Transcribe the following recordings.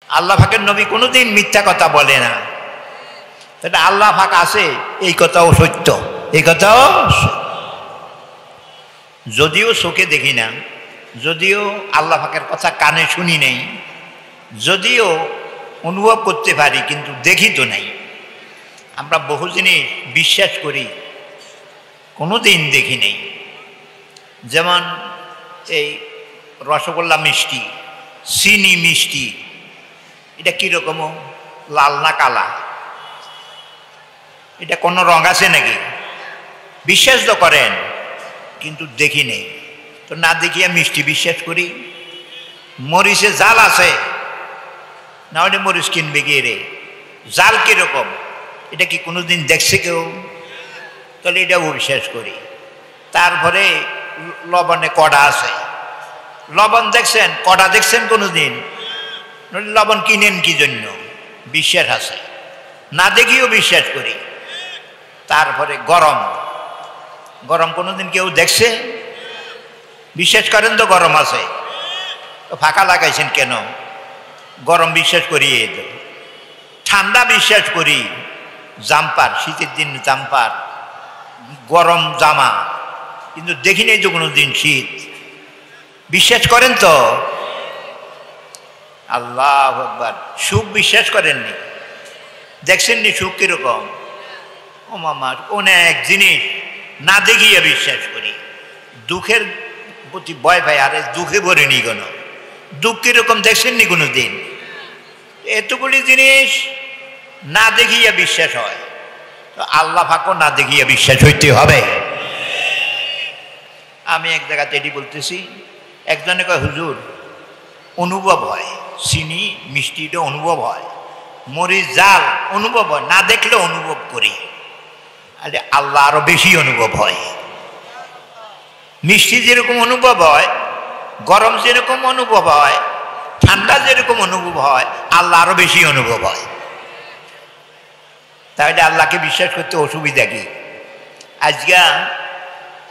আল্লাহ পাকের নবী কোনোদিন মিথ্যা কথা বলে না। তাহলে আল্লাহ পাক আছে এই কথাও সত্য, এই কথাও যদিও চোখে দেখি না, যদিও আল্লাহ পাকের কথা কানে শুনি নেই, যদিও অনুভব করতে পারি কিন্তু দেখি তো নাই। আমরা বহু জিনিস বিশ্বাস করি কোনোদিন দেখি নেই। যেমন এই রসগোল্লা মিষ্টি, চিনি মিষ্টি, এটা কীরকম, লাল না কালা, এটা কোনো রং আছে নাকি? বিশ্বাস তো করেন কিন্তু দেখি নেই। তো না দেখিয়া মিষ্টি বিশ্বাস করি। মরিচে জাল আছে না, ওটা মরিচ কিনবে গিয়ে রে, জাল কীরকম এটা কি কোনোদিন দেখছে কেউ? তাহলে এটাও বিশ্বাস করি। তারপরে লবণে কড়া আছে, লবণ দেখছেন, কড়া দেখছেন কোনোদিন? লবণ কিনেন কি জন্য? বিশ্বাস আছে, না দেখিও বিশ্বাস করি। তারপরে গরম, গরম কোনোদিন কেউ দেখছে? বিশ্বাস করেন তো গরম আছে, তো ফাঁকা লাগাইছেন কেন? গরম বিশ্বাস করি। ঠান্ডা বিশ্বাস করি, জাম্পার, শীতের দিন জাম্পার, গরম জামা, কিন্তু দেখি নেই তো কোনোদিন শীত। বিশ্বাস করেন তো? আল্লাহু আকবার। সুখ বিশ্বাস করেননি? দেখছেননি সুখ কিরকম? ও মামা, অনেক জিনিস না দেখিয়ে বিশ্বাস করি। দুঃখের প্রতি ভয় পাই, আরে দুঃখে ভরিনি কেন? দুঃখ কিরকম দেখছেননি কোনো দিন? এতগুলি জিনিস না দেখিয়ে বিশ্বাস হয়, তো আল্লাহ পাকও না দেখিয়ে বিশ্বাস হইতে হবে। আমি এক জায়গাতে এটি বলতেছি, একজনে কয় হুজুর অনুভব হয়, চিনি মিষ্টিটা অনুভব হয়, মরিচ জাল অনুভব হয়, না দেখলে অনুভব করি। আরে আল্লাহ আরো বেশি অনুভব হয়। মিষ্টি যেরকম অনুভব হয়, গরম যেরকম অনুভব হয়, ঠান্ডা যেরকম অনুভব হয়, আল্লাহ আরো বেশি অনুভব হয়। তাহলে আল্লাহকে বিশ্বাস করতে অসুবিধা কি? আজকে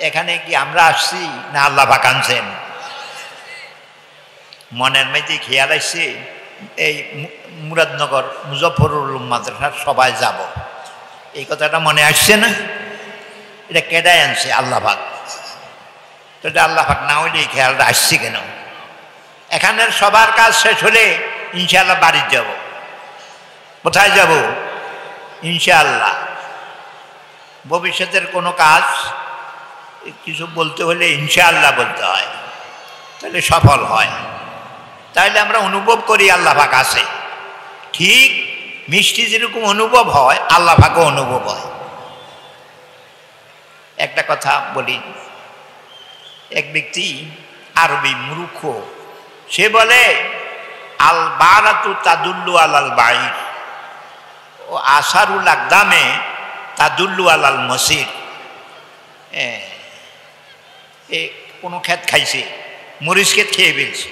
এখানে কি আমরা আসছি না আল্লাহ পাক আনছেন? মনের মধ্যে খেয়াল আসছে এই মুরাদনগর মুজফ্ফরুল মাদ্রাসার সবাই যাব, এই কথাটা মনে আসছে না? এটা কেডায় আনছে? আল্লাহ পাক। তো এটা আল্লাহ পাক না হইলে এই খেয়ালটা আসছে কেন? এখানের সবার কাজ শেষ হলে ইনশাআল্লাহ বাড়ি যাব। কোথায় যাব? ইনশাআল্লাহ। ভবিষ্যতের কোনো কাজ কিছু বলতে হলে ইনশাআল্লাহ বলতে হয়, তাহলে সফল হয়। তাহলে আমরা অনুভব করি আল্লাহ পাক আছে। ঠিক মিষ্টি যেরকম অনুভব হয়, আল্লাহ পাকও অনুভব হয়। একটা কথা বলি, এক ব্যক্তি আরবি মূর্খ, সে বলে আল বারাতু তাদুল্লু আলাল বাইর ও আসারুল আকদামে তাদুল্লু আলাল মসির। কোনো ক্ষেত খাইছে, মরিচ ক্ষেত খেয়ে ফেলছে।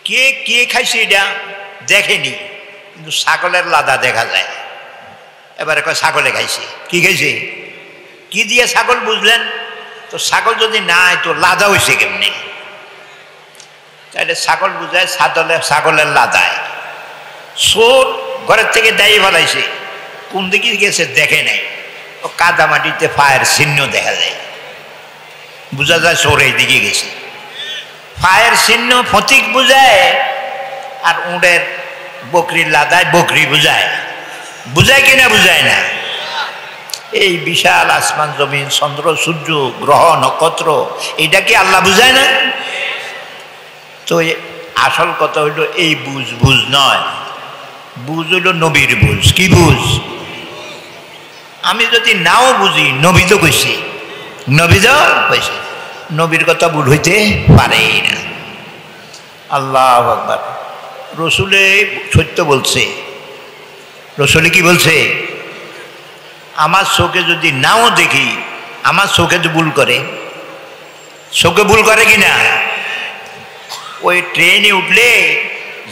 কে কে খাইছে এটা দেখেনি, কিন্তু ছাগলের লাদা দেখা যায়। এবারে কয় ছাগলে খাইছে। কি খাইছে? কি দিয়ে ছাগল বুঝলেন? তো ছাগল যদি নাই তো লাদা হয়েছে কেমনি? তাহলে ছাগল বুঝায় ছাগলের লাদায়। চোর ঘরের থেকে দায়ী ফেলাইছে, কোন দিকে গেছে দেখে নাই, ও কাদা মাটিতে পায়ের চিহ্ন দেখা যায়, বোঝা যায় চোর এই দিকে গেছে। পায়ের চিহ্ন ফতিক বুঝায়, আর উঁটের বকরির লাদায় বকরি বুঝায়। বুঝায় কিনা? বুঝায় না। এই বিশাল আসমান জমিন, চন্দ্র সূর্য গ্রহ নক্ষত্র, এটা কি আল্লাহ বুঝায় না? তো আসল কথা হইল এই বুঝ বুঝ নয়, বুঝ হইল নবীর বুঝ। কি বুঝ? আমি যদি নাও বুঝি, নবী তো কইছে, নবী তো কইছে, নবীর কথা ভুল হইতে পারে না। আল্লাহু আকবার। রসুলে সত্য বলছে। রসুলে কি বলছে? আমার চোখে যদি নাও দেখি, আমার চোখে তো ভুল করে। চোখে ভুল করে কিনা? ওই ট্রেনে উঠলে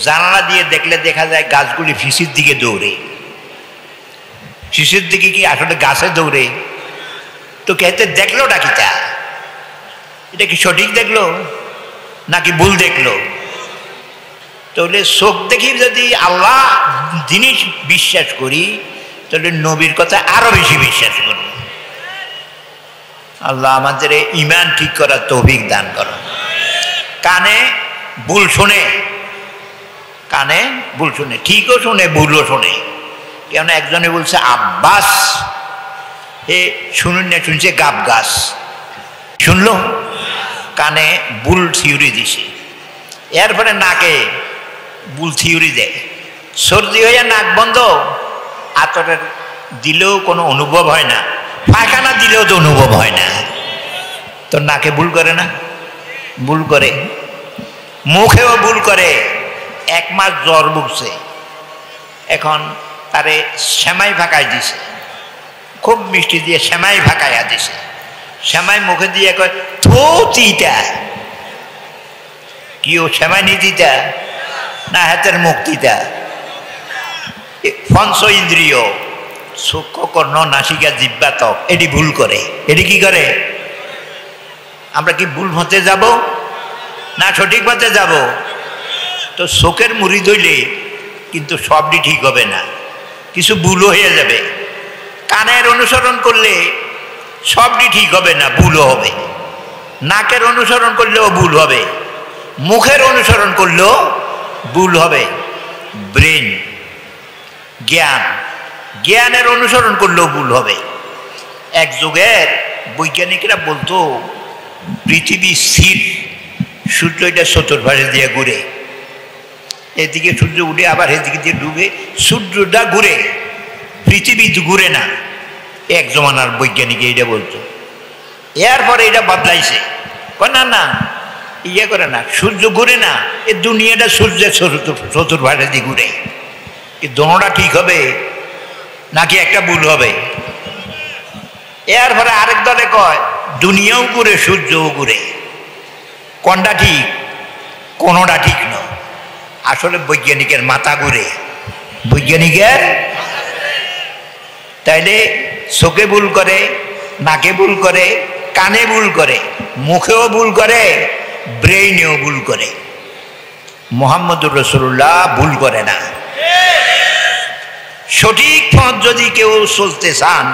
জানালা দিয়ে দেখলে দেখা যায় গাছগুলি ফিসির দিকে দৌড়ে। ফিসির দিকে কি আসলে গাছে দৌড়ে? তো খেতে দেখলো ডাকিটা, এটা কি সঠিক দেখলো নাকি ভুল দেখলো? তো তাহলে চোখ দেখি যদি আল্লাহ জিনিস বিশ্বাস করি, তাহলে নবীর কথা আরো বেশি বিশ্বাস করব। আল্লাহ আমাদের ঈমান ঠিক করার তৌফিক দান করো। কানে ভুল শোনে, কানে ভুল শোনে, ঠিকও শোনে ভুলও শোনে। কেন একজনে বলছে আব্বাস, এ শুনুন না, শুনছে গাব গাছ, শুনলো, কানে ভুল থিওরি দিছে। এরপরে নাকে ভুল থিওরি দেয়, সর্দি হয়ে নাক বন্ধ, আতরের দিলেও কোনো অনুভব হয় না, পায়খানা দিলেও তো অনুভব হয় না। তো নাকে ভুল করে না? ভুল করে। মুখেও ভুল করে। 1 মাস জ্বর ভুগছে, এখন তারে সেমাই ফাঁকাই দিছে, খুব মিষ্টি দিয়ে সেমাই ফাঁকাইয়া দিছে। সেমাই মুখে দিয়ে কয় থো তিতা, কি ও সেমাই নি তিতা না হাতের মুখ তিতা? পঞ্চ ইন্দ্রিয় চক্ষু কর্ণ নাসিকা জিহ্বা ত্বক এটি ভুল করে। এটি কি করে? আমরা কি ভুল পথে যাব না সঠিক পথে যাব? তো চোখের মুড়ি ধইলে কিন্তু সবটি ঠিক হবে না, কিছু ভুলও হয়ে যাবে। কানের অনুসরণ করলে সবটি ঠিক হবে না, ভুলও হবে। নাকের অনুসরণ করলেও ভুল হবে, মুখের অনুসরণ করলেও ভুল হবে। ব্রেন, জ্ঞান, জ্ঞানের অনুসরণ করলেও ভুল হবে। এক যুগের বৈজ্ঞানিকরা বলতো পৃথিবী স্থির, সূর্য এটা চতুর্পাশে দিয়ে ঘুরে, এদিকে সূর্য উঠে আবার এদিকে দিয়ে ডুবে, সূর্যটা ঘুরে, পৃথিবী ঘুরে না। এক জমানার বৈজ্ঞানিক এইটা বলতো। এরপরে এটা বদলাইছে, না না ইয়ে করে না, সূর্য ঘুরে না, এ দুনিয়াটা সূর্যের চতুর্পাশে দিয়ে ঘুরে। এই দোনোটা ঠিক হবে নাকি একটা ভুল হবে? এরপরে আরেক দলে কয় দুনিয়াও ঘুরে সূর্যও ঘুরে। কোনটা ঠিক? কোনোটা ঠিক নয়। আসলে বৈজ্ঞানিকের মাথা ঘুরে, বৈজ্ঞানিকের। তাইলে চোখে ভুল করে, নাকে ভুল করে, কানে ভুল করে, মুখেও ভুল করে, ব্রেইনেও ভুল করে। মুহাম্মদুর রাসূলুল্লাহ ভুল করে না। সঠিক পথ যদি কেউ চলতে চান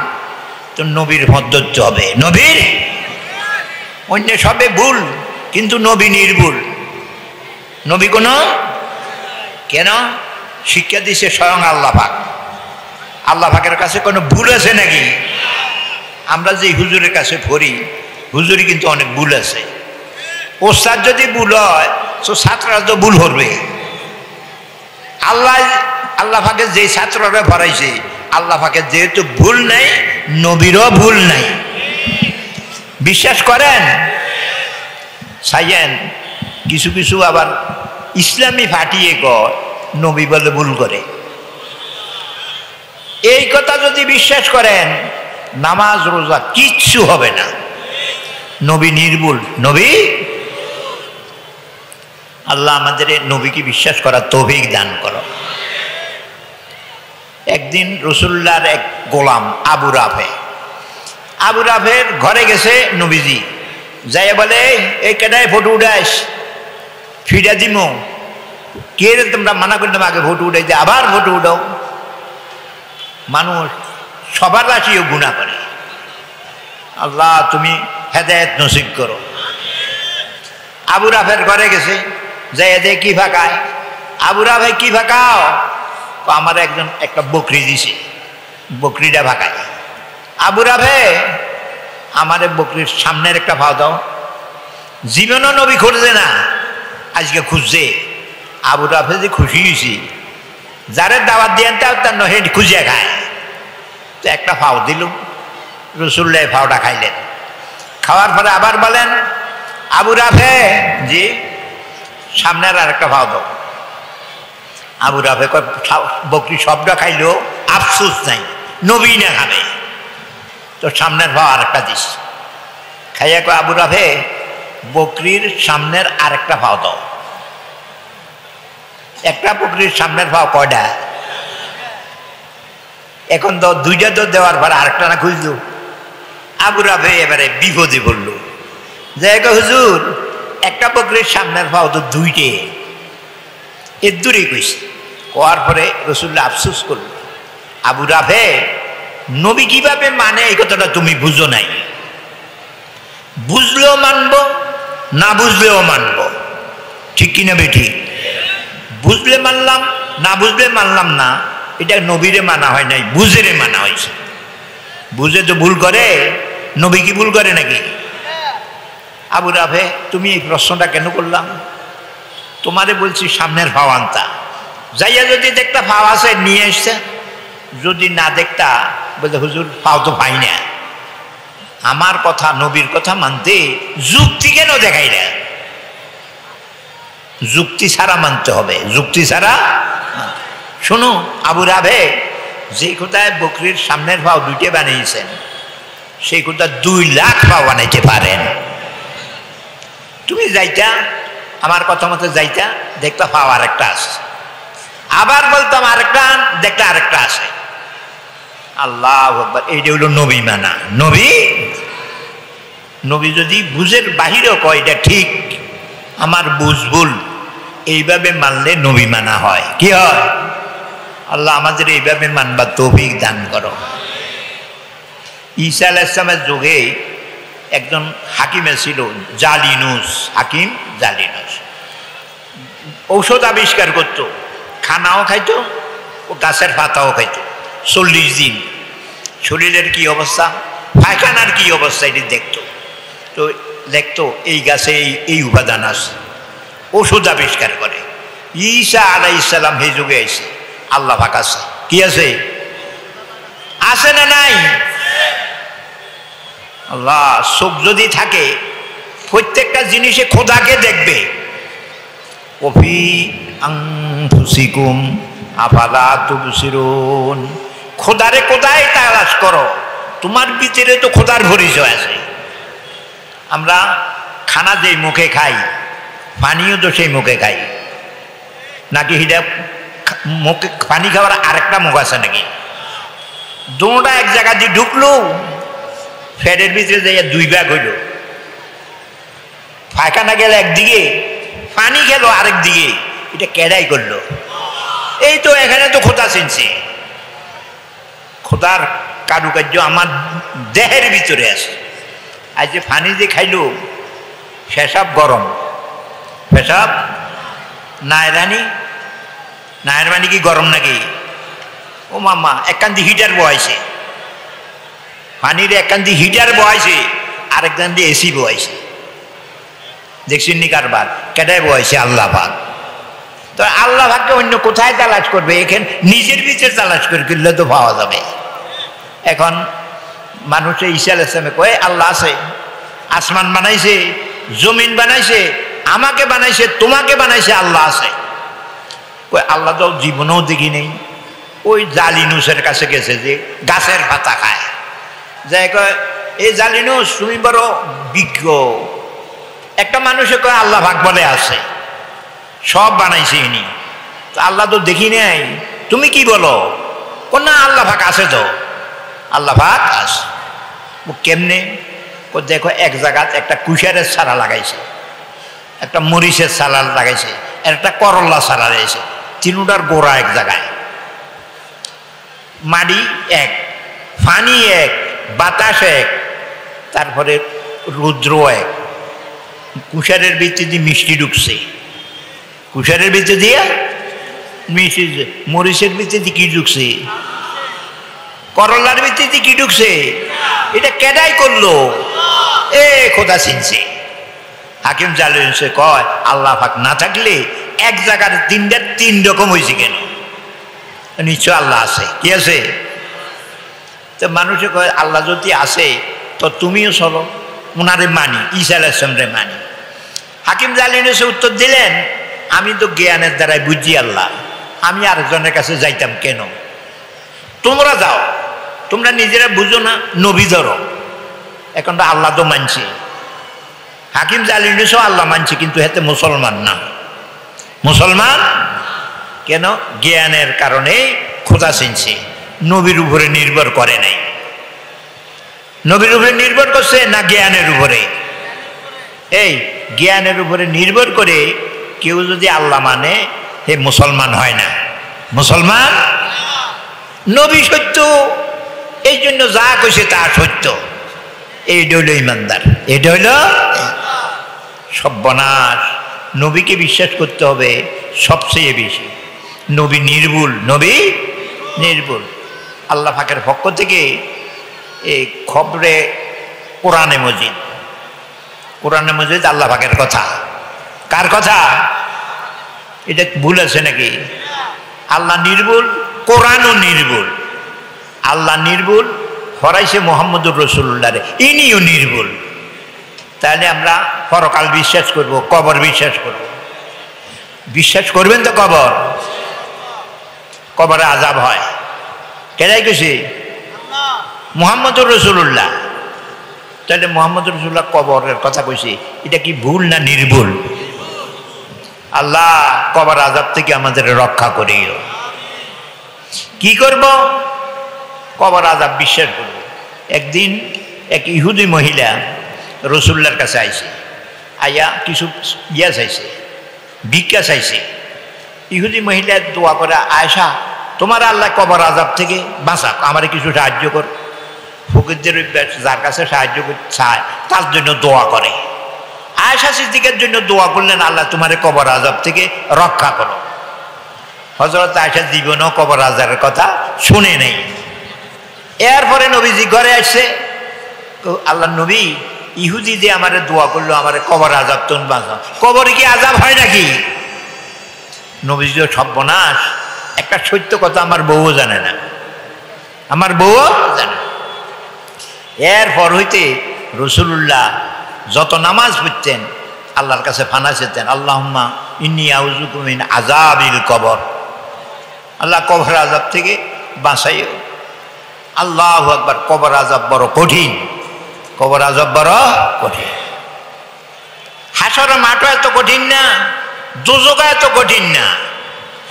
তো নবীর পথ ধরতে হবে। নবীর, অন্য সবে ভুল কিন্তু নবী নির্ভুল। নবী কোন কেন শিক্ষা দিছে স্বয়ং আল্লাহ পাক। আল্লাহ পাকের কাছে কোনো ভুল আছে নাকি? আমরা যে হুজুরের কাছে পড়ি, হুজুরি কিন্তু অনেক ভুল আছে। ওস্তাদ যদি ভুল হয় তো ছাত্ররা তো ভুল করবে। আল্লাহ পাকের যে ছাত্ররা পড়াইছে, আল্লাহ পাকের যেহেতু ভুল নাই, নবীরও ভুল নাই। বিশ্বাস করেন? সাইয়েন কিছু কিছু আবার ইসলামী ফাটিয়ে কয় নবী বলে ভুল করে। এই কথা যদি বিশ্বাস করেন, নামাজ রোজা কিচ্ছু হবে না। নবী নির্ভুল। নবী, আল্লাহ আমাদের নবীকে বিশ্বাস করার তৌফিক দান করো। একদিন রাসূলুল্লাহর এক গোলাম আবু রাফে, আবু রাফের ঘরে গেছে নবীজি, যাই বলে এই কেটায় ফটো উঠাইস, ফিরা দিমো। কে রে তোমরা মানা করলাম আগে ফটো উঠাইতে, আবার ফটো উঠাও। মানুষ সবার রাশিও গুনাহ করে। আল্লাহ তুমি হেদায়েত নসিব করো। আবু রাফের ঘরে গেছে, যাই দে কি ফাঁকায়। আবু রাফে কি ফাঁকাও? আমার একজন একটা বকরি দিছে, বকরিটা ফাঁকায়। আবু রাফে আমার বকরির সামনের একটা ভাও দাও। জীবনও নবী খুঁজছে না, আজকে খুঁজছে। আবু রাফে যে খুশি হয়েছি, যারে দাওয়াত দিয়ে তার নহে খুঁজে খায়। তো একটা ফাও দিল, রাসূলুল্লাহ ফাওটা খাইলেন। খাওয়ার পরে আবার বলেন আবু রাফে জি সামনের আর একটা ফাও দাও। আবু রাফে বকরি সবটা খাইলো, আফসোস নাই, নবী না খাবে। তো সামনের ভাও আর একটা দিস। খাইয়া কয় আবু রাফে বকরির সামনের আরেকটা ভাও দাও। একটা বকরির সামনের ভাও কয়টা? এখন তো দুইটা তো দেওয়ার পর আরেকটা না খুঁজল। আবু রাফে এবারে বিপদে পড়ল, যে হুজুর একটা বকরির সামনের ভাও তো দুইটে, এর দূরেই কইছে। কোয়ার পরে রসুল্লাহ আফসোস করল, আবু রাফে নবী কিভাবে মানে এই কথাটা তুমি বুঝো নাই। বুঝলেও মানব, না বুঝলেও মানব, ঠিক কিনা বেঠি? বুঝলে মানলাম, না বুঝলে মানলাম না, এটা নবীরে মানা হয় নাই, বুঝেরে মানা হয়েছে। বুঝে তো ভুল করে, নবী কি ভুল করে নাকি? আবু রাফে তুমি এই প্রশ্নটা কেন করলাম? তোমারে বলছি সামনের ফাও আনতা, যাইয়া যদি দেখতা ফাও আছে নিয়ে এসছে, যদি না দেখতা বলতে হুজুর ফাও তো পাই না। আমার কথা নবীর কথা মানতে যুক্তি কেন দেখাই না? যুক্তি ছাড়া মানতে হবে, যুক্তি ছাড়া। শোনো, আবু রাফে যে কোথায় বকরির সামনের ফাও দুইটা বানিয়েছেন, সেই কোথায় 2 লাখ ফাও বানাইতে পারেন। তুমি যাইতা, আমার কথা মতো যাইতা, দেখতা ফাও আরেকটা আছে, আবার বলতাম আরেকটা, দেখতা আরেকটা আছে। আল্লাহু আকবার, এইটা হইল নবী মানা। নবী যদি বুঝের বাহিরেও কয় এটা ঠিক, আমার বুঝ ভুল, এইভাবে মানলে নবী মানা হয়। কি হয়? আল্লাহ আমাদের এইভাবে মানবার তৌফিক দান করো। ঈসা আলাইহিস সালামের যুগে একজন হাকিম ছিল, জালিনুস, হাকিম জালিনুস। ঔষধ আবিষ্কার করত, খানাও খাইতো, ও গাছের পাতাও খাইতো। 40 দিন শরীরের কি অবস্থা, পায়খানার কি অবস্থা, এটি দেখতো। তো দেখতো এই গাছে এই উপাদান আছে, ওষুধ আবিষ্কার করে। ঈসা আলাইহিস সালাম এই যুগে আইছে, আল্লাহ পাক আছে। কি আছে? আছে না নাই? আল্লাহ চোখ যদি থাকে, প্রত্যেকটা জিনিসে খোদাকে দেখবে। ওফি আনফুসিকুম আফালা তুবসিরুন, খোদারে কোথায় তালাশ করো, তোমার ভিতরে তো খোদার পরিচয় আছে। আমরা খানা যেই মুখে খাই, পানিও তো সেই মুখে খাই নাকি? হিডা মুখে পানি খাওয়ার আরেকটা মুখ আছে নাকি? দুটা এক জায়গা দিয়ে ঢুকলো, ফ্যাটের ভিতরে যাইয়া 2 ভাগ হইল। পায়খানা গেল একদিকে, পানি গেল আরেক দিকে, এটা কেডাই করলো? এই তো এখানে তো খোদা চিনছে। খোদার কারুকার্য আমার দেহের ভিতরে আছে। আজ যে পানি যে খাইল, পেশাব গরম, পেশাব নায়রানি, নায়রানি কি গরম নাকি? ও মামা, একখান দিয়ে হিটার বহাইছে, পানির একখান দিয়ে হিটার বহাইছে, আরেকখান দিয়ে এসি বহাইছে। দেখছেন নি কারবার? কেটাই বহাইছে? আল্লাহ পাক। তো আল্লাহ পাককে অন্য কোথায় তালাশ করবে? এখানে নিজের ভিতরে তালাশ করে কিনলে তো পাওয়া যাবে। এখন মানুষে ঈসা আলাইহিস সালামে কয় আল্লাহ আছে, আসমান বানাইছে, জমিন বানাইছে, আমাকে বানাইছে, তোমাকে বানাইছে, আল্লাহ আছে। কয় আল্লাহ তো জীবনেও দেখি নেই। ওই জালিনুসের কাছে গেছে, যে গাছের পাতা খায়, যাই কয় এই জালিনুস তুমি বড় বিজ্ঞ। একটা মানুষে কয় আল্লাহ পাক বলে আছে, সব বানাইছে ইনি, তো আল্লাহ তো দেখি নাই, তুমি কি বলো? না আল্লাহ পাক আছে, তো আল্লাহ পাক আছে। কেমনে? দেখো এক জায়গায় একটা কুশারের চারা লাগাইছে, একটা মরিচের চারা লাগাইছে, একটা করল্লা চারা লাগাইছে, তিনটার গোড়া এক জায়গায়, মাটি এক, পানি এক, বাতাস এক, তারপরে রুদ্র এক। কুশারের ভিতরে দিয়ে মিষ্টি ঢুকছে, কুশারের ভিতরে দিয়ে মিষ্টি, মরিচের ভিতরে দিয়ে কি ঢুকছে, করলার ভিতরে দিয়ে কি ঢুকছে, এটা কেডাই করলো? এ খোদা চিনছে। হাকিম জালিনুসে কয় আল্লাহ পাক না থাকলে এক জায়গার 3 রকম হয়েছে কেন? নিশ্চয় আল্লাহ আছে। কি আছে? তো মানুষে কয় আল্লাহ যদি আছে তো তুমিও চলো, ওনারে মানি, ঈসা আলাইহিস সালামরে মানি। হাকিম জালিনুসে উত্তর দিলেন, আমি তো জ্ঞানের দ্বারাই বুঝি আল্লাহ, আমি আরেকজনের কাছে যাইতাম কেন? তোমরা যাও, তোমরা নিজেরা বুঝো না, নবী ধরো। এখন তো আল্লাহ তো মানছে, হাকিম জালিনুসও আল্লাহ মানছে, কিন্তু এতে মুসলমান না। মুসলমান কেন? জ্ঞানের কারণে খোদা চিনছে, নবীর উপরে নির্ভর করে নাই। নবীর উপরে নির্ভর করছে না জ্ঞানের উপরে? এই জ্ঞানের উপরে নির্ভর করে কেউ যদি আল্লাহ মানে, হে মুসলমান হয় না। মুসলমান নবী সত্য, এই জন্য যা কইছে তা সত্য, এইটা হইল ইমানদার। এটা হইল সর্বনাশ। নবীকে বিশ্বাস করতে হবে সবচেয়ে বেশি। নবী নির্ভুল, নবী নির্ভুল। আল্লাহ পাকের পক্ষ থেকে এই খবরে কোরআনে মজিদ, কোরআনে মজিদ আল্লাহ পাকের কথা। কার কথা? এটা ভুল আছে নাকি? আল্লাহ নির্ভুল, কোরআনও নির্ভুল। আল্লাহ নির্ভুল, হরাইছে মোহাম্মদুর রসুল্লাহ, ইনিও নির্ভুল। তাহলে আমরা পরকাল বিশ্বাস করব, কবর বিশ্বাস করব। বিশ্বাস করবেন তো? কবর, কবরে আযাব হয়। কেডাই কইছে? মোহাম্মদুর রসুল্লাহ। তাহলে মোহাম্মদুর রসুল্লাহ কবরের কথা কইছে, এটা কি ভুল না নির্ভুল? আল্লাহ কবর আযাব থেকে আমাদের রক্ষা করিও। কি করব? কবর আযাব বিশ্বাস করব। একদিন এক ইহুদি মহিলা রসুল্লার কাছে আইছে, আইয়া কিছু ইয়া চাইছে, ভিক্ষা চাইছে। ইহুদি মহিলা দোয়া করে, আয়সা তোমার আল্লাহ কবর আযাব থেকে বাঁচাক, আমার কিছু সাহায্য কর। ফকিরদের যার কাছে সাহায্য চায় তার জন্য দোয়া করে। আয়েশা সিদ্দিকের জন্য দোয়া করলেন, আল্লাহ তোমার কবর আযাব থেকে রক্ষা করো। হযরত আয়েশা জীবনও কবর আযাবের কথা শুনে নেই। এরপরে নবীজি ঘরে আসছে, আল্লাহ নবী ইহুদি যে আমারে দোয়া করলো, আমার কবর আযাব তুমি বাঁচাও। কবরে কি আযাব হয় নাকি? নবীজি সর্বনাশ, একটা সত্য কথা আমার বউও জানে না, আমার বউও জানে। এরপর হইতে রসুল্লাহ যত নামাজ পড়তেন আল্লাহর কাছে ফানা চেতেন, আল্লাহুম্মা ইন্নী আউযুবিকা মিন আযাবিল কবর, আল্লাহ কবর আযাব থেকে বাঁচাইও। আল্লাহু আকবার। কবর আযাব বড় কঠিন, কবর আযাব বড় কঠিন। হাসরের মাঠও এত কঠিন না, দোজখ এত কঠিন না,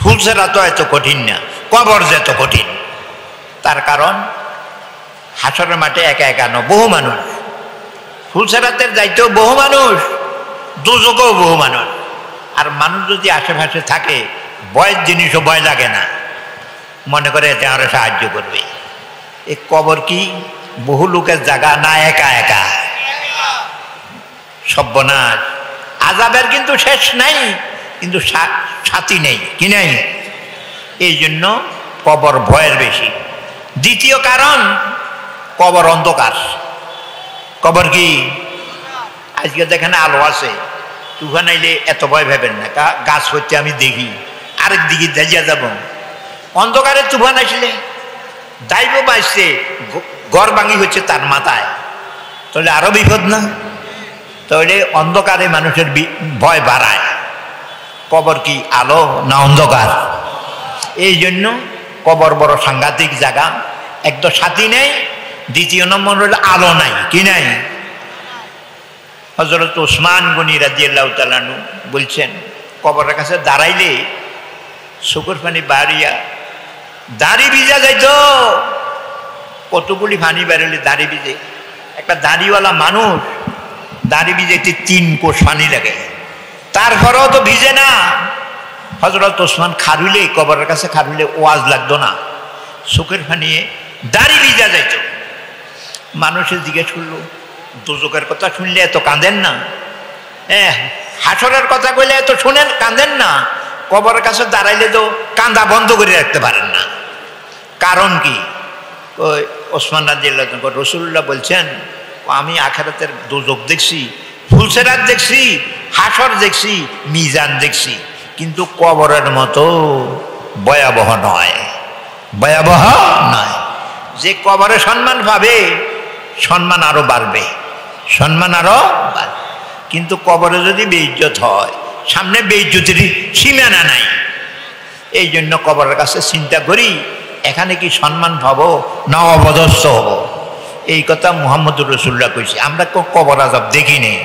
ফুলসেরাত এত কঠিন না, কবর যে এত কঠিন। তার কারণ হাসরের মাঠে একা একা ন, বহু মানুষ। ফুলসেরাতের যাইতেও বহু মানুষ, দোজখেও বহু মানুষ। আর মানুষ যদি আশেপাশে থাকে, ভয়ের জিনিসও ভয় লাগে না, মনে করে এতে আরো সাহায্য করবে। এই কবর কি বহু লোকের জায়গা না, একা একা। সর্বনাশ। আযাবের কিন্তু শেষ নাই, কিন্তু সাথী নেই, কি নাই? এই জন্য কবর ভয়ের বেশি। দ্বিতীয় কারণ, কবর অন্ধকার। কবর কি? আজকে যেখানে আলো আছে, তুফান আইলে এত ভয় ভাবেন না, গাছ হচ্ছে আমি দেখি, আরেক দিকে দাঁড়িয়ে যাব। অন্ধকারে তুফান আসলে দাইব বাঁচছে, ঘর ভাঙি হচ্ছে তার মাথায়, তাহলে আরো বিপদ না? তাহলে অন্ধকারে মানুষের ভয় বাড়ায়। কবর কি আলো না অন্ধকার? এই জন্য কবর বড় সাংঘাতিক জায়গা। এক তো সাথী নেই, দ্বিতীয় নম্বর হলো আলো নাই, কি নাই? হযরত ওসমান গনি রাদিয়াল্লাহু তাআলা আনহু বলছেন, কবরের কাছে দাঁড়াইলে চোখের পানি বাড়িয়া দাড়ি ভিজা যাইত। কতগুলি পানি বেরোলে দাড়ি ভিজে। একটা দাড়িওয়ালা মানুষ দাড়ি ভিজাইতে 3 কোষ পানি লাগে, তারপরেও তো ভিজে না। হযরত ওসমান খারুলে, কবরের কাছে খারুলে ওয়াজ লাগতো না, চোখের পানি দাড়ি ভিজা যাইত। মানুষের জিজ্ঞেস করলো, দোজখের কথা শুনলে এত কাঁদেন না? হাসরের কথা কইলে এত শুনেন, কাঁদেন না? কবরের কাছে দাঁড়াইলে তো কান্দা বন্ধ করে রাখতে পারেন না। কারণ কি? ওই ওসমান রাদিয়াল্লাহু তাআলা, রাসূলুল্লাহ বলছেন, আমি আখিরাতের দোজখ দেখছি, ফুলসেরাত দেখছি, হাসর দেখছি, মিজান দেখছি, কিন্তু কবরের মতো ভয়াবহ নয়, ভয়াবহ নয়। যে কবরে সম্মান পাবে, সম্মান আরো বাড়বে, সম্মান আরো বাড়বে। কিন্তু কবরে যদি বেইজ্জত হয়, সামনে বেইজ্জতের সীমানা নাই। এই জন্য কবরের কাছে চিন্তা করি, এখানে কি সম্মান পাবো না অপদস্থ হব? এই কথা মুহাম্মদুর রাসূলুল্লাহ কইছে। আমরা কবর আযাব দেখি নেই,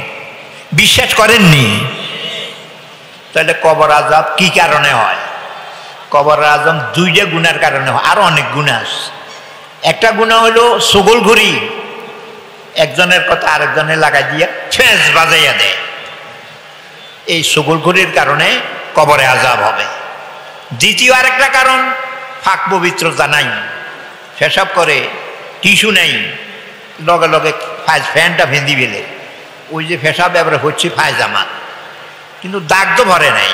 বিশ্বাস করেননি। তাহলে কবর আযাব কি কারণে হয়? কবর আযাব 2টা গুনার কারণে হয়, আরো অনেক গুনাহ আছে। একটা গুনাহ হলো চগলখড়ি, একজনের কথা আরেকজনে লাগাই দিয়ে ফেস বাজাইয়া দেয়। এই চগলখড়ির কারণে কবরে আযাব হবে। দ্বিতীয় আরেকটা কারণ, ফাঁক পবিত্রতা নাই, পেশাব করে টিস্যু নেই, লগে লগে ফ্যানটা ভেঁদি ফেলে, ওই যে পেশাব এবারে হচ্ছে পায়জামা, কিন্তু দাগ তো ভরে নাই,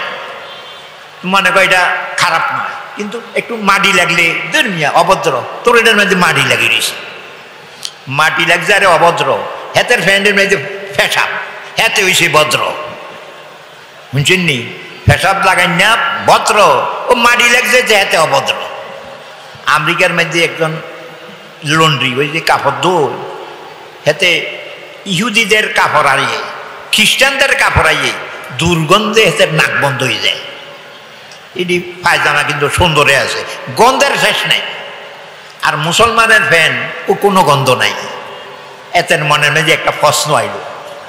মনে কর এটা খারাপ নয়, কিন্তু একটু মাটি লাগলে দুর্মিয়া অভদ্র, তোর এটার মধ্যে মাটি লাগিয়ে দিয়েছে, মাটি লাগছে আরে অভদ্র, হাতের ফ্যান্ডের মধ্যে পেশাব, হাতে হয়েছে ভদ্র, বুঝছেন নি? পেশাব লাগাই না ভদ্র, ও মাটি লাগছে যে হাতে অভদ্র। আমেরিকার মধ্যে একজন লন্ড্রি, ওই যে কাপড় দোল, হাতে ইহুদিদের কাপড় আইয়ে, খ্রিস্টানদের কাপড় আইয়ে, দুর্গন্ধে হাতের নাক বন্ধ হয়ে যায়। এটি পায়জামা কিন্তু সুন্দরে আছে, গন্ধের শেষ নেই। আর মুসলমানের ফ্যান ও কোনো গন্ধ নাই। এতের মনের মধ্যে একটা প্রশ্ন আইল,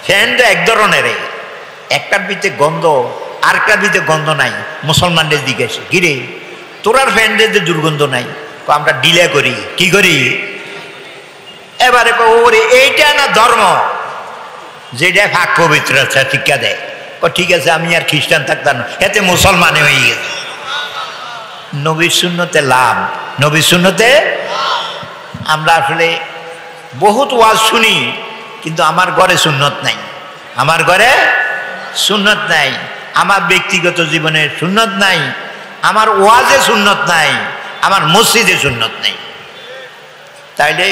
ফ্যানটা এক ধরনের, একটার ভিতরে গন্ধ আরেকটার ভিতরে গন্ধ নাই। মুসলমানদের দিকে এসে কিরে তোরার ফ্যানদের যে দুর্গন্ধ নাই, আমরা ডিলে করি, কি করি? এবারে ওরে এইটা না ধর্ম যেটা ফাঁক পবিত্র শিক্ষা দেয়, ঠিক আছে আমি আর খ্রিস্টান থাকতাম না, এতে মুসলমানে হয়ে গেছে। নবীর সুন্নতে লাভ, নবীর সুন্নতে। আমরা আসলে বহুত ওয়াজ শুনি, কিন্তু আমার ঘরে সুন্নত নাই, আমার ঘরে সুন্নত নাই, আমার ব্যক্তিগত জীবনে সুন্নত নাই, আমার ওয়াজে সুন্নত নাই, আমার মসজিদে সুন্নত নাই। তাইলে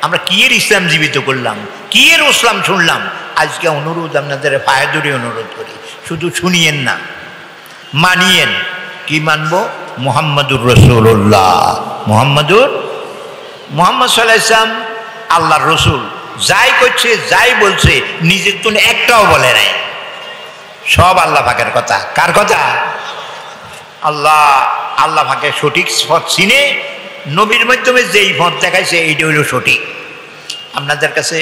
আমরা কি এর ইসলাম জীবিত করলাম, কি এর ইসলাম শুনলাম? আজকে অনুরোধ, আপনাদের পায়ে ধরে অনুরোধ করি, শুধু শুনিয়েন না, মানিয়েন। কি মানবো? মুহাম্মাদুর রাসূলুল্লাহ, মোহাম্মদ সাল্লাল্লাহু আলাইহি ওয়াসাল্লাম আল্লাহর রসুল। যাই করছে, যাই বলছে, নিজের তো একটাও বলে নাই, সব আল্লাহ পাকের কথা। কার কথা? আল্লাহ পাকে সঠিক পথ চিনে নবীর মাধ্যমে যেই পথ দেখাইছে এইটা হইল সঠিক। আপনাদের কাছে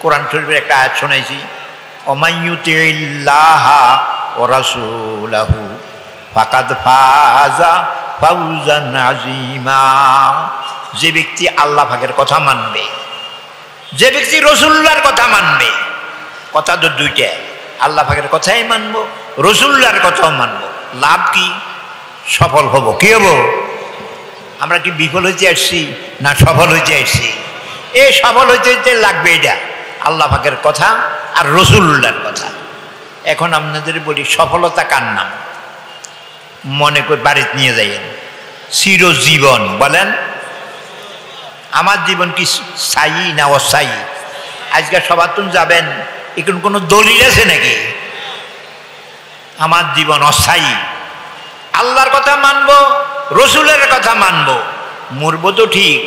কোরআন শরীফের একটা আয়াত শোনাইছি, ওমাইয়ুতিল্লাহা ওয়া রাসূলাহু ফাকাদ ফাজা ফাওজান আযীমা। যে ব্যক্তি আল্লাহ পাকের কথা মানবে, যে ব্যক্তি রাসূলুল্লাহর কথা মানবে, কথা তো দুইটা, আল্লাহ পাকের কথাই মানবো, রাসূলুল্লাহর কথাও মানবো, লাভ কি? সফল হব। কি হব? আমরা কি বিফল হইতে আসছি না সফল হইতে আসছি? এই সফল হইতে হইতে লাগবে এটা আল্লাহ পাকের কথা আর রাসূলুল্লাহর কথা। এখন আপনাদের বলি, সফলতা কার নাম? মনে করে বাড়িতে নিয়ে যাইয়েন, চিরজীবন বলেন। আমার জীবন কি স্থায়ী না অস্থায়ী? আজকে সবার তুমি যাবেন, এখন কোনো দলিল আছে নাকি? আমার জীবন অস্থায়ী। আল্লাহর কথা মানবো, রসুলের কথা মানবো, মরবো তো ঠিক,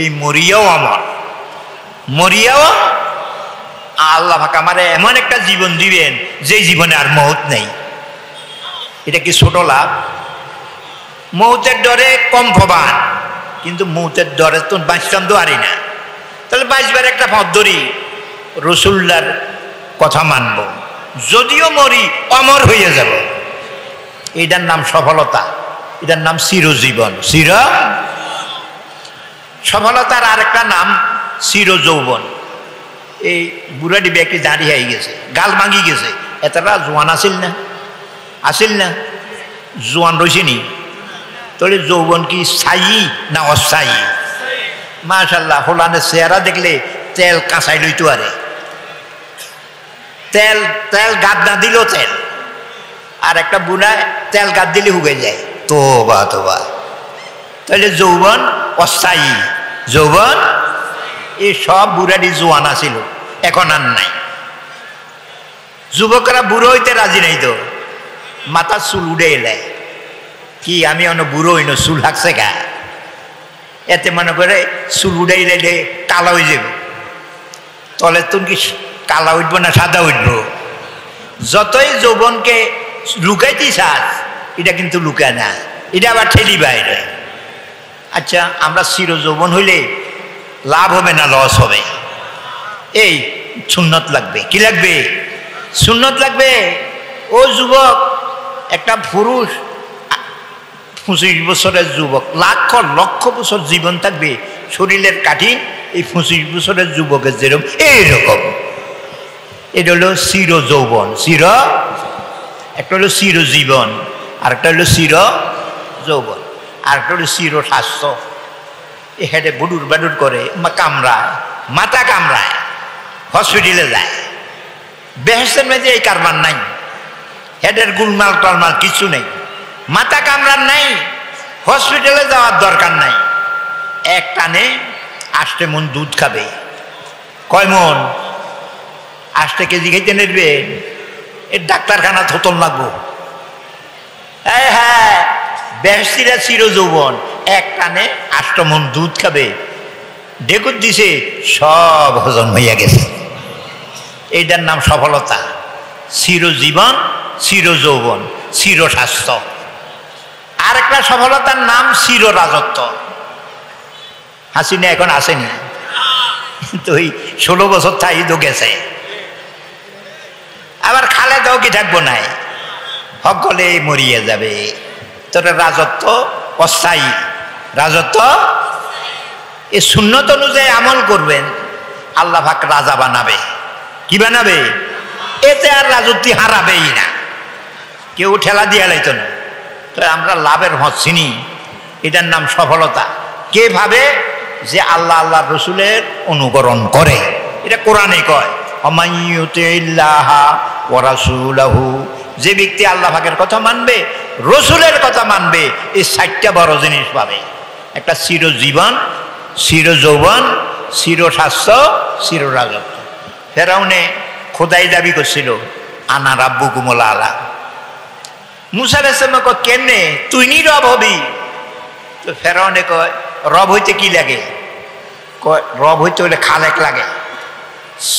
এই মরিয়াও আমার, মরিয়াও আল্লাহ পাক আমারে এমন একটা জীবন দিবেন যে জীবনে আর মৌত নেই। এটা কি ছোট লাভ? মৌতের ডরে কম প্রবান, কিন্তু মৌতের ডরে তো বাঁচতাম তো পারি না। তাহলে বাঁচবার একটা পদ্ধতি, রসুল্লাহর কথা মানবো, যদিও মরি অমর হয়ে যাব। এটার নাম সফলতা, এটার নাম চিরজীবন। সফলতার আরেকটা নাম চিরযৌবন। এই বুড়াটি ব্যাগটি দাঁড়িয়ে হয়ে গেছে, গাল ভাঙি গেছে, এতটা জোয়ান আসিল না, আসিল না, জোয়ান রয়েছে নি। তাহলে যৌবন কি স্থায়ী না অস্থায়ী? মাশাআল্লাহ, হোলানের চেহারা দেখলে তেল কাঁচাই লইতো, আরে তেল তেল গাদ না দিলেও তেল, আর একটা বুড়ায় তেল গাদ দিলে হুগে যায়। তোবা তোবা। তাহলে যৌবন অস্থায়ী, যৌবন। এই সব বুড়াটি জোয়ান আছিল, এখন আর নাই। যুবকরা বুড়ো হইতে রাজি নাই তো, মাথার চুল উড়ে এলে কি আমি অন্য বুড়ো হইন, চুল হাঁকছে গা, এতে মনে করে চুল উড়াই লাইলে কালা হয়ে যাব। তলে তুমি কি কালা উঠবো না সাদা উঠবো? যতই যৌবনকে লুকাইতে চাস, এটা কিন্তু লুকায় না, এটা আবার ঠেলি বাইরে। আচ্ছা, আমরা চির যৌবন হইলে লাভ হবে না লস হবে? এই সুন্নত লাগবে। কি লাগবে? সুন্নত লাগবে। ও যুবক, একটা পুরুষ 25 বছরের যুবক, লাখ লক্ষ বছর জীবন থাকবে, শরীরের কাঠি এই 25 বছরের যুবকের যেরকম এইরকম। এটা হলো চির যৌবন। একটা হলো চিরজীবন, আর একটা হলো চির যৌবন, আর একটা হলো চির স্বাস্থ্য। এ হেডে বুডুর বাডুর করে, কামড়ায়, মাথা কামড়ায়, হসপিটালে যায়। বেহেশতের মেয়েদের এই কারবার নাই, হেডের গুলমাল টলমাল কিছু নেই, মাথা কামড়ার নাই, হসপিটালে যাওয়ার দরকার নাই। এক টানে 8 মণ দুধ খাবে। কয় মণ? 8 কেজি খেতে নেবে, এর ডাক্তারখানা থতল লাগবো। হ্যাঁ, বেহেশতিরা চির যৌবন, এক টানে 8 মণ দুধ খাবে। ডেকুর দিছে, সব হজম হইয়া গেছে। এইটার নাম সফলতা। চিরজীবন, চির যৌবন, চির স্বাস্থ্য। আর একটা সফলতার নাম চির রাজত্ব। হাসিনা এখন আসেনি, কিন্তু ওই 16 বছর তাই তো গেছে। আবার খালেদাও কি থাকবো নাই, সকলে মরিয়ে যাবে। তোর রাজত্ব অস্থায়ী, রাজত্ব এই সুন্নত অনুযায়ী আমল করবেন, আল্লাহ পাক রাজা বানাবে। কি বানাবে? এতে আর রাজত্ব হারাবেই না, কেউ ঠেলা দিয়ে লাইত না। তো আমরা লাভের হচ্ছিনি, এটার নাম সফলতা। কে ভাবে? যে আল্লাহ আল্লাহ রসুলের অনুকরণ করে। এটা কোরআনে কয়, অমাইয়ুতিল্লাহা ওয়া রাসূলাহু, যে ব্যক্তি আল্লাহ পাকের কথা মানবে, রসুলের কথা মানবে, এই 4টা বড় জিনিস পাবে। একটা চিরজীবন, চির যৌবন, চির স্বাস্থ্য, চির রাজত্ব। ফেরাউনে খোদাই দাবি করছিল, আনা রাব্বুকুমুল আলা। মুসা আলাইহিস সালাম কয়, কেমনে তুই নি রব হবি? তো ফেরাউনে কয়, রব হইতে কি লাগে? কয়, রব হইতে হলে খালেক লাগে,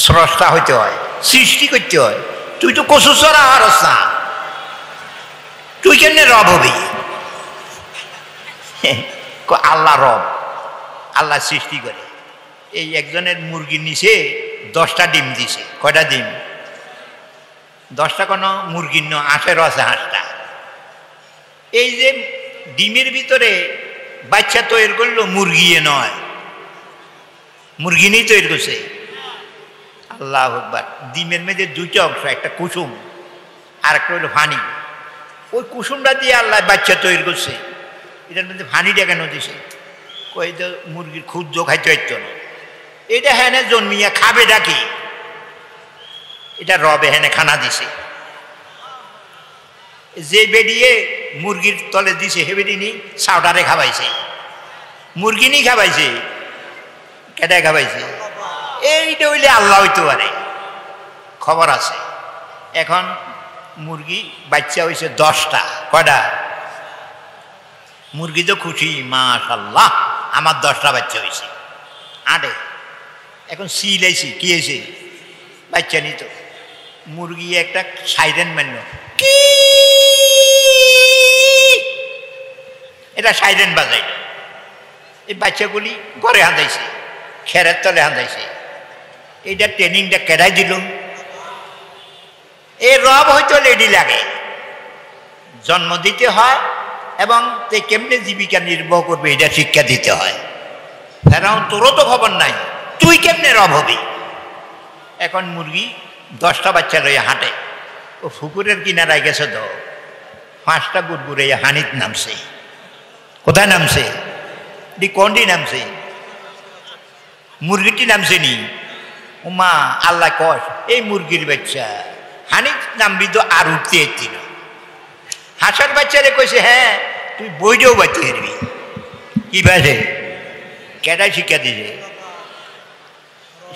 স্রষ্টা হইতে হয়, সৃষ্টি করতে হয়। তুই তো কচু চড়া হারস না, তুই কেমনে রব হবি? আল্লাহ রব, আল্লাহ সৃষ্টি করে। এই একজনের মুরগির নিচে 10টা ডিম দিছে। কয়টা ডিম? 10টা কোনো মুরগির নয়, 18 আছে হাঁসটা। এই যে ডিমের ভিতরে বাচ্চা তৈরি করলো, মুরগি নয়, মুরগি নেই তৈরি করছে। আল্লাহু আকবার। ডিমের মধ্যে 2টা অংশ, একটা কুসুম আর একটা হলো পানি। ওই কুসুমটা দিয়ে আল্লাহ বাচ্চা তৈরি করছে। এটার মধ্যে পানিটা কেন দিছে? কই তো মুরগির ক্ষুদ্র খাইতে হইতো না, এটা হ্যাঁ জন্মিয়া খাবে ডাকি, এটা রবে হ্যাঁ খানা দিছে। যে বেরিয়ে মুরগির তলে দিছে, হে বেরিয়ে সাউডারে খাবাইছে, মুরগি নি খাবাইছে, কেটায় খাবাইছে? এইটা হইলে আল্লাহ হইতে পারে। খবর আছে, এখন মুরগি বাচ্চা হয়েছে 10টা। কয়টা? মুরগি তো খুশি, মাশাআল্লাহ আমার 10টা বাচ্চা হয়েছে। আটে এখন সিলাইছি, কি হয়েছে? বাচ্চা নিত। মুরগি একটা সাইরেন মান্য, কি এটা সাইরেন বাজাই। এই বাচ্চাগুলি ঘরে হাঁদাইছে, খেরের তলে হাঁদাইছে। এইটা ট্রেনিংটা কেড়াই দিল। এই রব হয়তো লেডি লাগে, জন্ম দিতে হয় এবং তে কেমনে জীবিকা নির্বাহ করবে এটা শিক্ষা দিতে হয়। কারণ তোরও তো খবর নাই, তুই কেমনে রব হবি? এখন মুরগি 10টা বাচ্চা লইয়া হাঁটে। ও পুকুরের কিনারায় গেছে তো 5টা গুড়গুড়ে হানিত নামছে। কোথায় নামছে? কোনটি নামছে? মুরগিটি নামছে নি? উমা আল্লাহ কয়, এই মুরগির বাচ্চা হানিত নামবি তো আর উঠতে এসছি না। হাঁসার বাচ্চারে কইছে, হ্যাঁ তুই বইটাও বাঁচতে হারবি। কি বাজে? কেটাই শিক্ষা দিছে?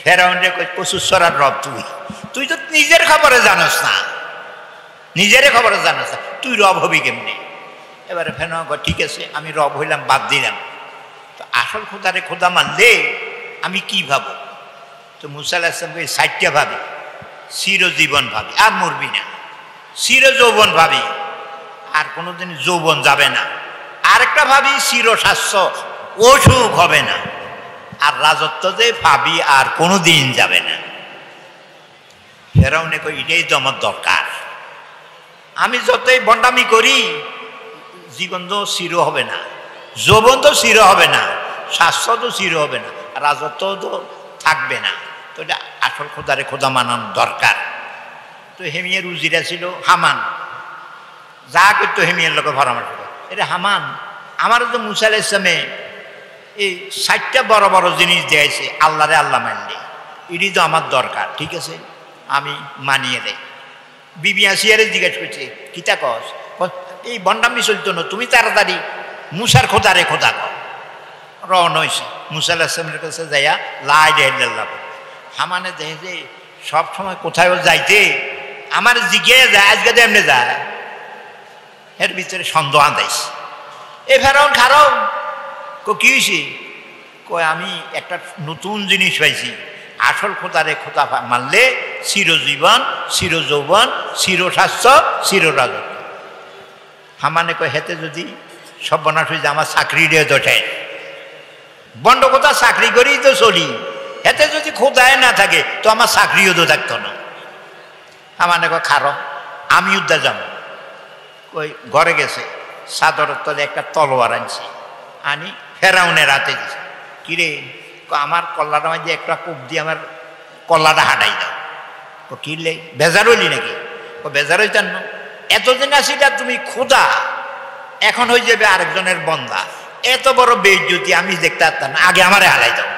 ফেরাউনরে কই, কচুর সরার রব তুই, তুই তো নিজের খবরে জানোস না, নিজের খবরে জানোস না, তুই রব হবি কেমনে? এবারে ফেরাউন কয়, ঠিক আছে আমি রব হইলাম, বাদ দিলাম। তো আসল খোদারে খোদা মানলে আমি কি ভাবো? তো মুসা আলাইহিস সালামকে 4টা ভাবি। চিরজীবন ভাবি, আর মরবি না। চির যৌবন ভাবি, আর কোনোদিন যৌবন যাবে না। আরেকটা ভাবি চির স্বাস্থ্য, অসুখ হবে না। আর রাজত্ব যে ভাবি আর কোনোদিন যাবে না। ফেরাউনে কই, এটাই তো আমার দরকার। আমি যতই বন্ডামি করি, জীবন তো চির হবে না, যৌবন তো চির হবে না, স্বাস্থ্য তো চির হবে না, রাজত্ব তো থাকবে না। তো এটা আসল খোদারে খোদা মানানো দরকার। তো হেমিয়ার উজিরা ছিল হামান, যা করতো হেমিয়ার লোকে পরামর্শ, এটা হামান আমারও তো মুসা আলাইহিস সালামে এই 60টা বড় বড় জিনিস দিয়েছে আল্লাহরে আল্লাহ মানলে, এটি তো আমার দরকার, ঠিক আছে আমি মানিয়ে দেয়। বিবি আসিয়ারে জিজ্ঞেস করছে কিতা কস, এই বন্ডামি চলতো না, তুমি তাড়াতাড়ি মুসার খোদারে খোদা কর। রওনা হয়েছে মুসা আলাইহিস সালামের কাছে যাইয়া লা ইলাহা ইল্লাল্লাহ। হামানে দেখে যে সবসময় কোথাও যাইতে আমার জিজ্ঞেস যায় আজকে এমনি যায়, এর ভিতরে সন্দেহ আদাইছে। এ ফেরাউন খারাও কি হয়েছে, কয় আমি একটা নতুন জিনিস পাইছি, আসল খোদারে খোদা মানলে চিরজীবন, চিরযৌবন, চিরস্বাস্থ্য, চিররাজত্ব। হামানে কয় হেতে যদি সর্বনাশ হয়ে যায় আমার চাকরি দিয়ে দোষে, বন্ড কথা চাকরি করেই তো চলি, হেতে যদি খোদায় না থাকে তো আমার চাকরিও তো থাকতো না। হামানে কয় খারো আমি উদ্দা যাব। কই ঘরে গেছে, চাদরের তলে একটা তলোয়ার আনছে, আনি ফেরাউনের হাতে দিছে। কিরে আমার কল্লাটা মাঝে একটা কূপ দিয়ে আমার কল্লাটা হাঁটাই দাও। ও কিনলে বেজার হইলি নাকি, ও বেজার হইতেন না, এতদিন আসিটা তুমি খোদা, এখন হয়ে যাবে আরেকজনের বন্দা, এত বড় বেইজ্জতি আমি দেখতে পারতাম না, আগে আমারে হালাই দাও।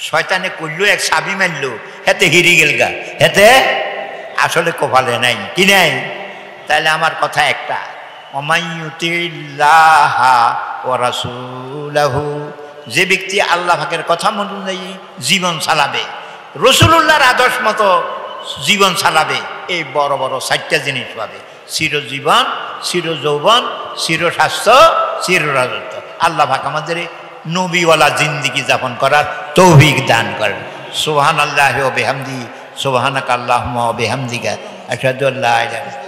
শয়তানে করলো এক সাবি মারলো, হেতে হিরি গেল গা, হেতে আসলে কপালে নাই কি নাই। তাহলে আমার কথা একটা, ওমাইয়ুতিল্লাহা ওয়া রাসূলাহু, যে ব্যক্তি আল্লাহ পাকের কথা অনুযায়ী জীবন চালাবে, রাসূলুল্লাহর আদর্শ মতো জীবন চালাবে, এই বড় বড় 4টা জিনিস পাবে, চিরজীবন, চিরযৌবন, চিরস্বাস্থ্য, চিররাজত্ব। আল্লাহ পাক আমাদের নবীওয়ালা জিন্দেগি যাপন করার তৌফিক দান করেন। সুবহানাল্লাহি ওয়া বিহামদিহি, সুবহানাকা আল্লাহুম্মা ওয়া বিহামদিকা, আশহাদু আল্লা ইলাহা ইল্লা আনতা।